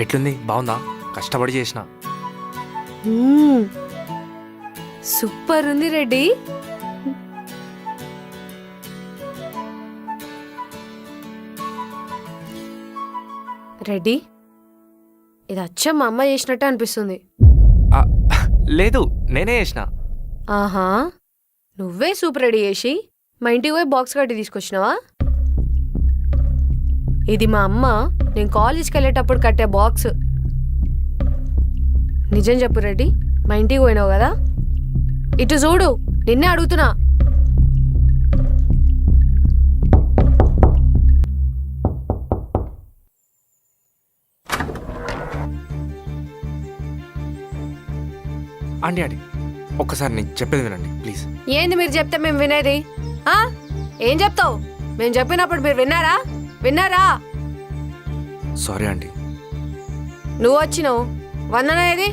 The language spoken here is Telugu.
ఎట్లుంది? బాగుందా? కష్టపడి చేసిన. సూపర్ ఉంది రెడ్డి. రెడ్డి, ఇది అచ్చం మా అమ్మ చేసినట్టే అనిపిస్తుంది. ఆ, లేదు, నేనే చేసిన. ఆహా, నువ్వే సూప్ రెడీ చేసి మా ఇంటికి పోయి బాక్స్ కట్టి తీసుకొచ్చినావా? ఇది మా అమ్మ నేను కాలేజ్కి వెళ్ళేటప్పుడు కట్టే బాక్స్. నిజం చెప్పు రెడ్డి, మా ఇంటికి పోయినావు కదా? ఇటు చూడు, నిన్నే అడుగుతున్నా. ఆంటీ ఆంటీ, ఒక్కసారి నేను చెప్పేది వినండి ప్లీజ్. ఏంది మీరు చెప్తే మేము వినేది? ఏం చెప్తావు? మేము చెప్పినప్పుడు మీరు విన్నారా? Sorry aunty. నువ్వు వచ్చినావు, వందన ఏది?